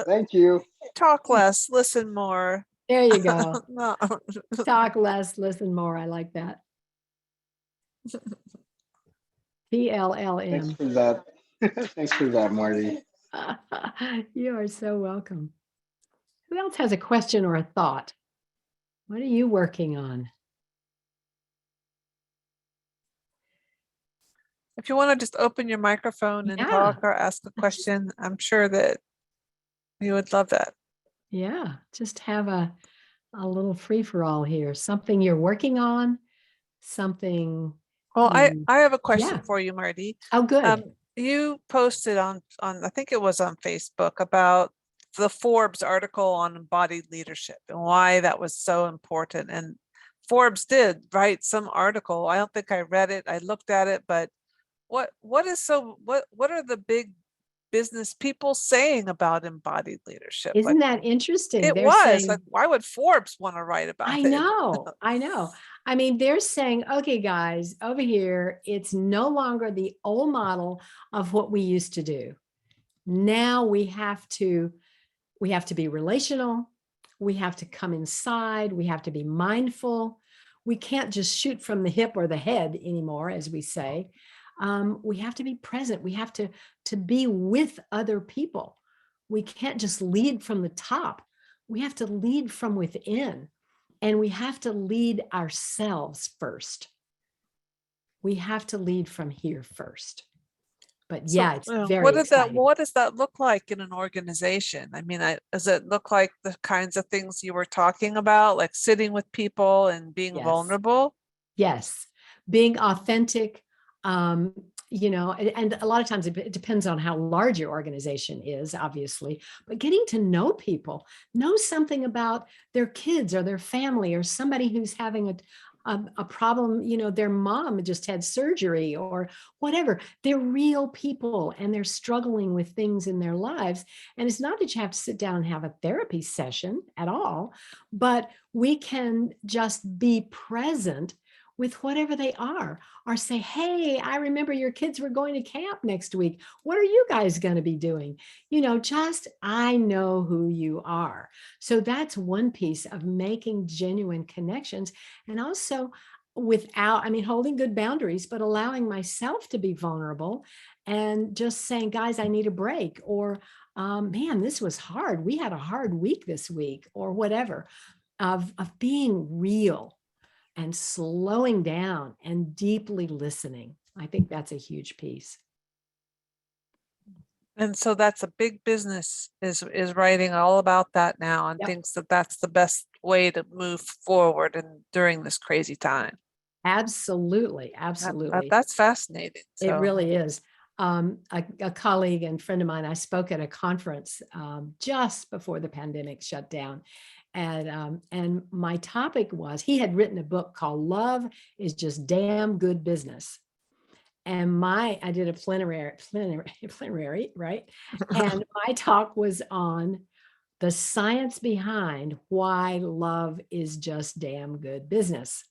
Thank you. talk less, listen more. There you go. No. Talk less, listen more. I like that. Thanks PLLM. for that. Thanks for that, Marty. You are so welcome. Who else has a question or a thought? What are you working on? If you want to just open your microphone and Yeah. talk or ask a question, I'm sure that you would love that. Yeah, just have a little free for all here. Something you're working on, something. Well, I have a question Yeah. for you, Marty. Oh, good. You posted on I think it was on Facebook about the Forbes article on embodied leadership and why that was so important. And Forbes did write some article. I don't think I read it. I looked at it, but what are the big business people saying about embodied leadership? Isn't Like that interesting? it They're was like, saying, why would Forbes want to write about I it? know, I know. I mean, they're saying, okay, guys, over here, it's no longer the old model of what we used to do. Now we have to be relational. We have to come inside. We have to be mindful. We can't just shoot from the hip or the head anymore, as we say. We have to be present. We have to be with other people. We can't just lead from the top. We have to lead from within, and we have to lead ourselves first. We have to lead from here first. But yeah, it's very exciting. What does that look like in an organization? I mean, does it look like the kinds of things you were talking about, like sitting with people and being vulnerable? Yes, being authentic. And a lot of times it depends on how large your organization is, obviously, but getting to know people, know something about their kids or their family or somebody who's having a problem, their mom just had surgery or whatever. They're real people and they're struggling with things in their lives. And it's not that you have to sit down and have a therapy session at all, but we can just be present with whatever they are, or say, hey, I remember your kids were going to camp next week. What are you guys going to be doing? Just I know who you are. So that's one piece of making genuine connections. And also holding good boundaries, but allowing myself to be vulnerable and just saying, guys, I need a break, or man, this was hard. We had a hard week this week, or whatever, of being real and slowing down and deeply listening. I think that's a huge piece. And so that's a big business is writing all about that now and thinks that that's the best way to move forward and during this crazy time. Absolutely. That's fascinating. It really is. A colleague and friend of mine, I spoke at a conference just before the pandemic shut down. And my topic was, he had written a book called Love is Just Damn Good Business. And I did a plenary, right? And my talk was on the science behind why love is just damn good business.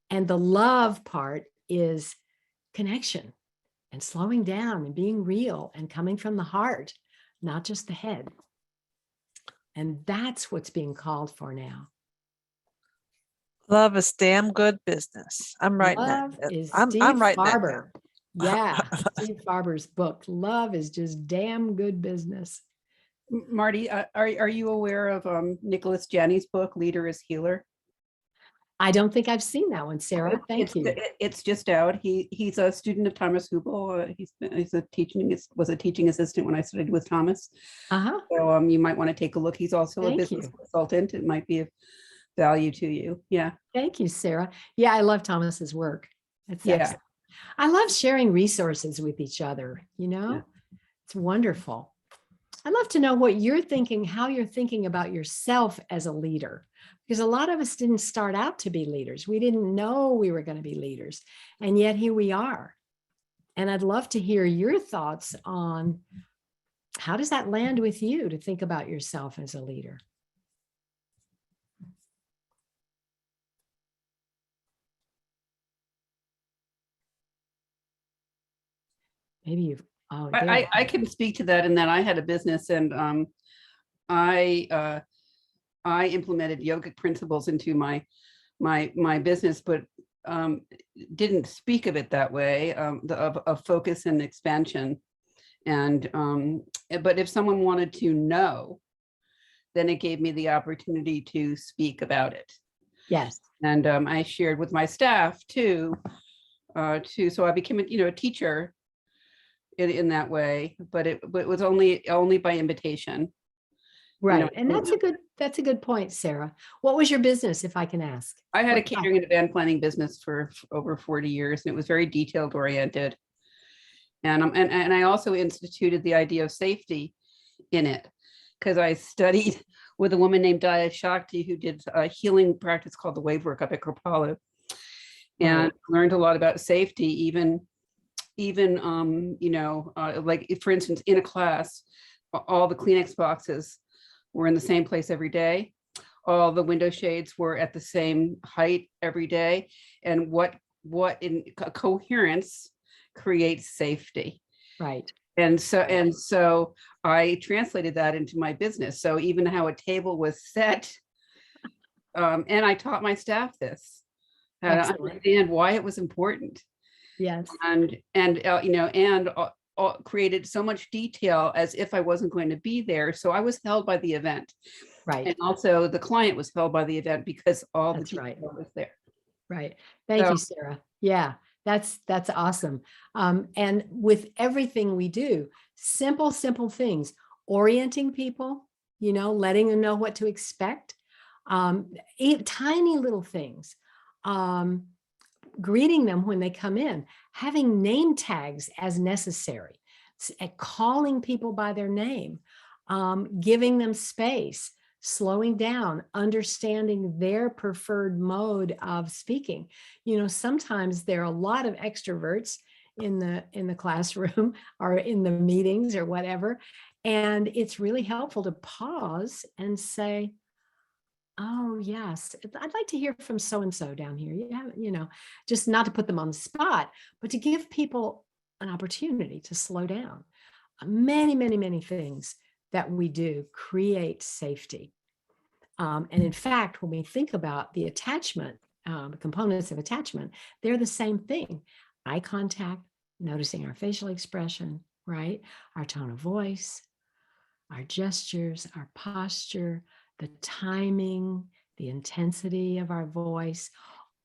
And the love part is connection and slowing down and being real and coming from the heart, not just the head. And that's what's being called for now. Love is damn good business. I'm writing Love that. is I'm writing Farber. that. Yeah, Steve Farber's book. Love is just damn good business. Marty, are you aware of Nicholas Janney's book, Leader is Healer? I don't think I've seen that one, Sarah. Thank you. It's just out. He's a student of Thomas Hubel. Was a teaching assistant when I studied with Thomas. Uh-huh. So you might want to take a look. He's also a Thank business you. consultant. It might be of value to you. Yeah. Thank you, Sarah. Yeah, I love Thomas's work. It's Yeah. excellent. I love sharing resources with each other, you know? Yeah. It's wonderful. I'd love to know what you're thinking, how you're thinking about yourself as a leader, because a lot of us didn't start out to be leaders. We didn't know we were going to be leaders, and yet here we are. And I'd love to hear your thoughts on how does that land with you to think about yourself as a leader? Maybe you've, oh, there. I can speak to that in that I had a business, and I implemented yogic principles into my business, but didn't speak of it that way, of focus and expansion. And but if someone wanted to know, then it gave me the opportunity to speak about it. Yes. And I shared with my staff too. So I became a teacher in that way, but it was only by invitation. Right. And that's a good point, Sarah. What was your business, if I can ask? I had a What type? catering and event planning business for over 40 years, and it was very detailed oriented. And I also instituted the idea of safety in it, because I studied with a woman named Daya Shakti, who did a healing practice called the wave work up at Kripalu, and learned a lot about safety, even like for instance, in a class, all the Kleenex boxes were in the same place every day. All the window shades were at the same height every day. And what in coherence creates safety. Right. And so I translated that into my business. So even how a table was set, and I taught my staff this, how to understand why it was important. Yes. And created so much detail as if I wasn't going to be there. So I was held by the event. Right. And also the client was held by the event because all the detail was there. Right. Thank you, Sarah. Yeah, that's awesome. And with everything we do, simple things, orienting people, letting them know what to expect, tiny little things, greeting them when they come in, having name tags as necessary, calling people by their name, giving them space, slowing down, understanding their preferred mode of speaking. Sometimes there are a lot of extroverts in the classroom or in the meetings or whatever. And it's really helpful to pause and say, oh, yes, I'd like to hear from so-and-so down here. Yeah, just not to put them on the spot, but to give people an opportunity to slow down. Many things that we do create safety. And in fact, when we think about the attachment, components of attachment, they're the same thing. Eye contact, noticing our facial expression, right? Our tone of voice, our gestures, our posture, the timing, the intensity of our voice,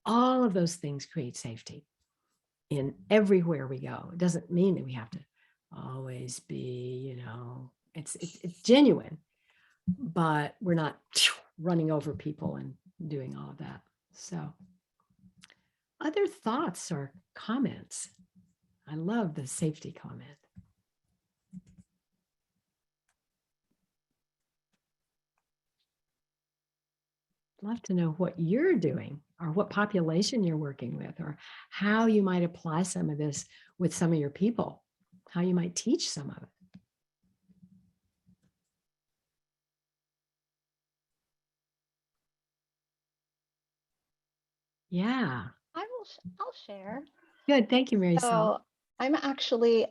all of those things create safety in everywhere we go. It doesn't mean that we have to always be, it's genuine, but we're not running over people and doing all of that. So, other thoughts or comments? I love the safety comment. Love to know what you're doing or what population you're working with, or how you might apply some of this with some of your people, how you might teach some of it. Yeah. I'll share. Good. Thank you, Mary. So I'm actually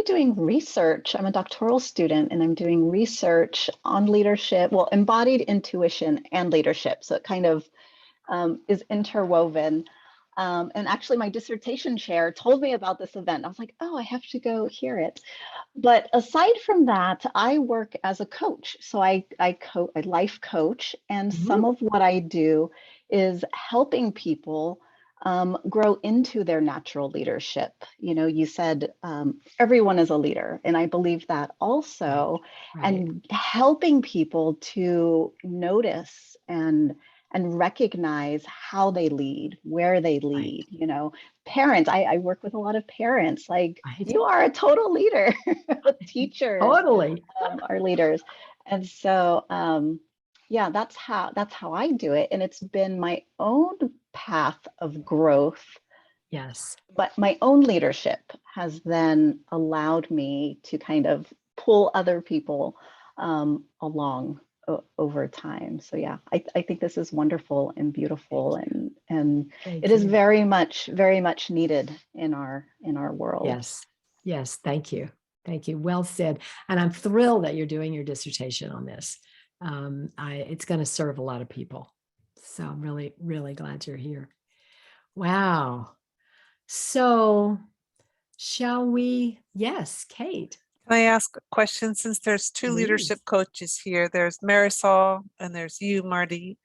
doing research. I'm a doctoral student and I'm doing research on leadership, well, embodied intuition and leadership. So it kind of is interwoven. And actually my dissertation chair told me about this event. I was like, oh, I have to go hear it. But aside from that, I work as a coach. So I life coach, and Mhm. some of what I do is helping people grow into their natural leadership. You know, you said everyone is a leader, and I believe that also, Right. and helping people to notice and recognize how they lead, where they lead. You know, parents. I work with a lot of parents. Like, Right. you are a total leader. Teachers Totally. are leaders, and so yeah, that's how I do it, and it's been my own path of growth. Yes. But my own leadership has then allowed me to kind of pull other people along over time. So yeah, I think this is wonderful and beautiful, and Thank it is you. very much needed in our world. Yes. Yes. Thank you. Thank you. Well said. And I'm thrilled that you're doing your dissertation on this. It's going to serve a lot of people. So I'm really, really glad you're here. Wow. So shall we? Yes, Kate. Can I ask a question since there's two leadership Please. coaches here? There's Marisol and there's you, Marty,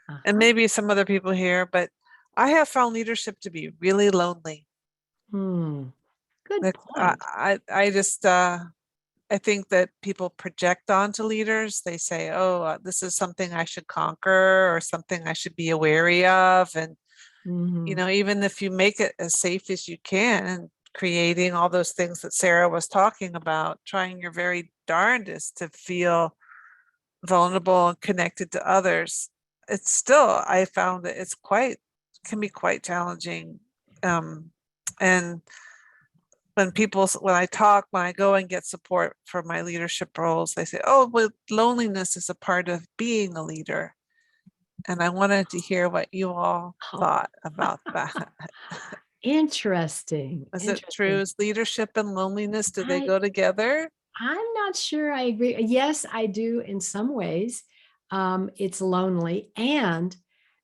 and Uh-huh. maybe some other people here, but I have found leadership to be really lonely. Good Like, point. I just I think that people project onto leaders. They say, "Oh, this is something I should conquer or something I should be wary of," and Mhm. even if you make it as safe as you can and creating all those things that Sarah was talking about, trying your very darndest to feel vulnerable and connected to others, it's still, I found that can be quite challenging. And when I go and get support for my leadership roles, they say, "Oh, well, loneliness is a part of being a leader." And I wanted to hear what you all Oh, thought about that. interesting. Is it true? Interesting. Is leadership and loneliness, do they I go together? I'm not sure I agree. Yes, I do in some ways. It's lonely, and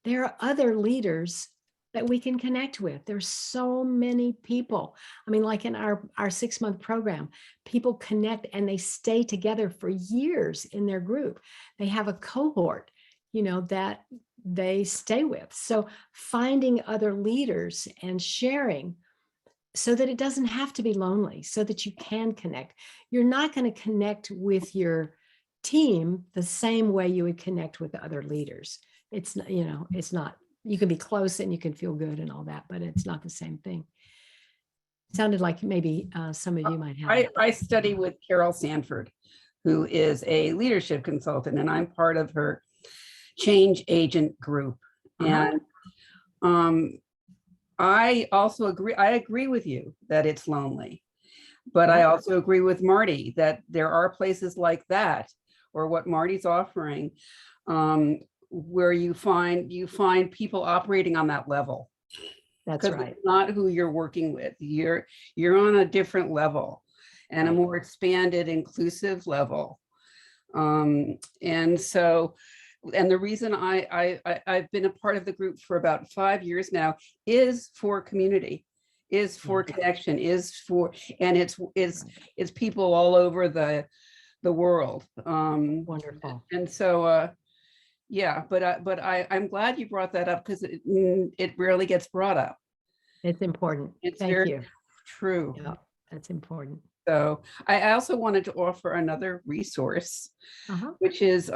there are other leaders that we can connect with. There's so many people. I mean, like in our 6-month program, people connect and they stay together for years in their group. They have a cohort, that they stay with. So finding other leaders and sharing so that it doesn't have to be lonely, so that you can connect. You're not going to connect with your team the same way you would connect with other leaders. It's not, you can be close and you can feel good and all that, but it's not the same thing. Sounded like maybe some of you might have. I study with Carol Sanford, who is a leadership consultant, and I'm part of her change agent group. Uh-huh. And I also agree with you that it's lonely, but I Yeah. also agree with Marty that there are places like that, or what Marty's offering, where you find people operating on that level. That's Because right. it's not who you're working with. You're on a different level, and a more expanded, inclusive level. And so, and the reason I've been a part of the group for about 5 years now is for community, is for connection, and it's people all over the world. Wonderful. And so, yeah, but I'm glad you brought that up, because it rarely gets brought up. It's important. It's Thank very you. true. Yeah, that's important. So I also wanted to offer another resource, Uh-huh. which is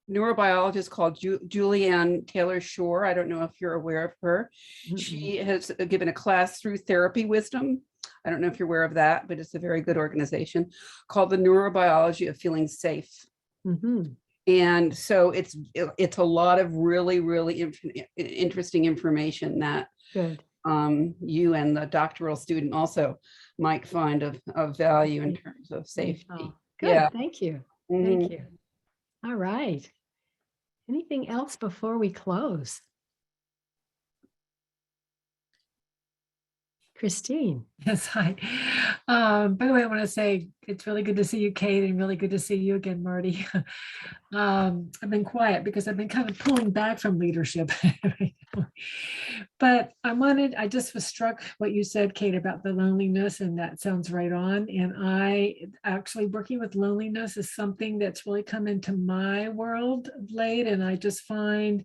neurobiologist called Julianne Taylor Shore. I don't know if you're aware of her. She has given a class through Therapy Wisdom. I don't know if you're aware of that, but it's a very good organization called the Neurobiology of Feeling Safe. Mm-hmm. And so it's a lot of really, really interesting information that Good. you and the doctoral student also might find of value in terms of safety. Oh, good. Yeah. Thank you. Mhm. Thank you. All right. Anything else before we close? Christine. Yes, hi. By the way, I want to say it's really good to see you, Kate, and really good to see you again, Marty. I've been quiet because I've been kind of pulling back from leadership. But I just was struck what you said, Kate, about the loneliness, and that sounds right on. And I actually working with loneliness is something that's really come into my world of late. And I just find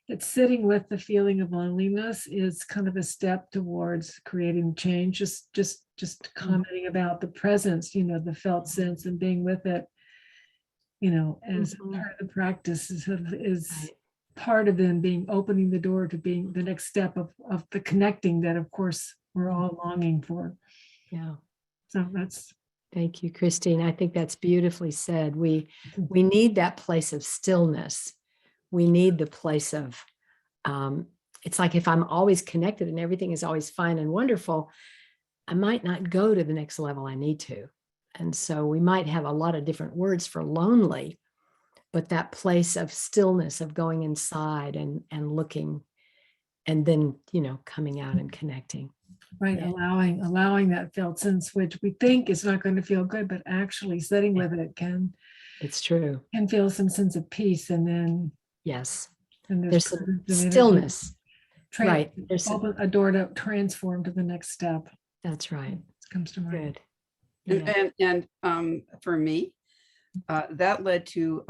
that sitting with the feeling of loneliness is kind of a step towards creating change. Just commenting about the presence, the felt sense and being with it, as part of the practice is Right. part of them being opening the door to being the next step of the connecting that of course we're all longing for. Yeah. So that's Thank you, Christine. I think that's beautifully said. We need that place of stillness. We need the place of, it's like if I'm always connected and everything is always fine and wonderful, I might not go to the next level I need to. And so we might have a lot of different words for lonely, but that place of stillness, of going inside and looking, and then, coming out and connecting. right. Yeah. Allowing that felt sense, which we think is not going to feel good, but actually sitting with it can It's true. feel some sense of peace. And then Yes. and There's some presence and energy. stillness. Tran- Right. There's some, Open a door to transform to the next step. that's right. Comes to mind. Good. Yeah. And for me, that led to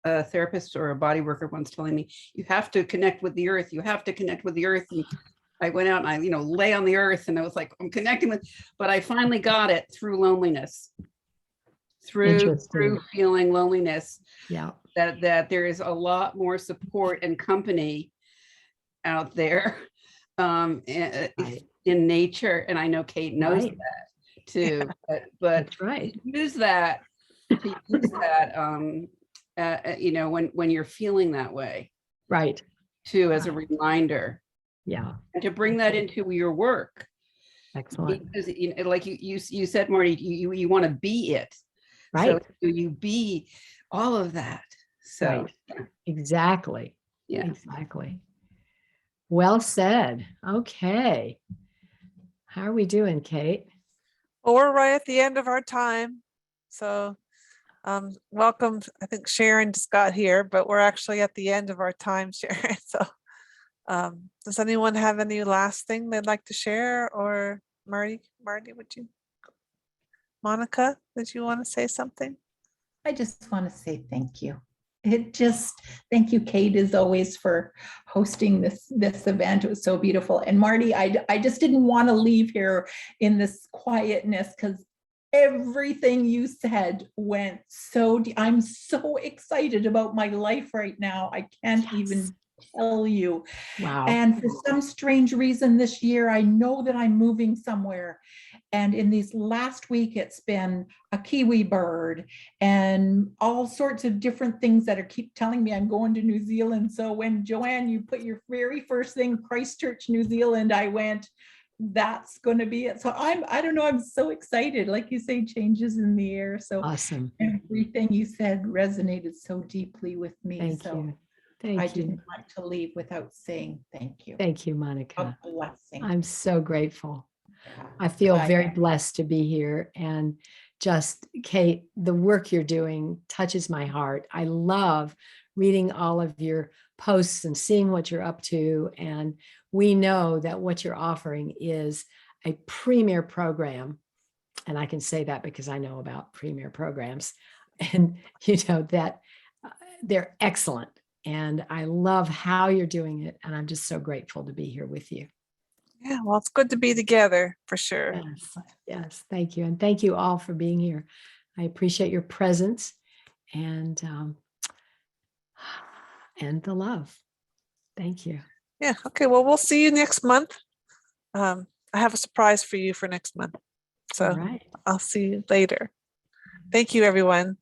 a therapist or a body worker once telling me, you have to connect with the earth. You have to connect with the earth. And I went out and I, lay on the earth and I was like, I'm connecting with, but I finally got it through loneliness, through Interesting. feeling loneliness, Yeah. that there is a lot more support and company out there Right. in nature. And I know Kate knows Right. that too, but That's right. use that when you're feeling that way Right. too, as a reminder, Yeah. and to bring that into your work, Excellent. because like you said, Marty, you want to be it, Right. so you be all of that. So Right. Exactly. yeah. Exactly. Well said. Okay. How are we doing, Kate? Well, we're right at the end of our time. So welcome. I think Sharon just got here, but we're actually at the end of our time, Sharon. So does anyone have any last thing they'd like to share? Or Marty, would you? Monica, did you want to say something? I just want to say thank you. Thank you, Kate, as always, for hosting this event. It was so beautiful. And Marty, I just didn't want to leave here in this quietness because everything you said went so deep. I'm so excited about my life right now. I can't even tell you. Wow. And for some strange reason this year, I know that I'm moving somewhere. And in these last week, it's been a kiwi bird and all sorts of different things that keep telling me I'm going to New Zealand. So when Joanne, you put your very first thing, Christchurch, New Zealand, I went, that's going to be it. So I don't know, I'm so excited. Like you say, changes in the air. So Awesome. everything you said resonated so deeply with me. Thank so you. I Thank you. didn't want to leave without saying thank you. Thank you, Monica. A blessing. I'm so grateful. Yeah. I feel Bye. very blessed to be here. And just, Kate, the work you're doing touches my heart. I love reading all of your posts and seeing what you're up to. And we know that what you're offering is a premier program. And I can say that because I know about premier programs. And that they're excellent. And I love how you're doing it. And I'm just so grateful to be here with you. Yeah, well, it's good to be together for sure. Yes, yes, thank you. And thank you all for being here. I appreciate your presence and the love. Thank you. Yeah, okay, well, we'll see you next month. I have a surprise for you for next month. So All right. I'll see you later. Thank you, everyone.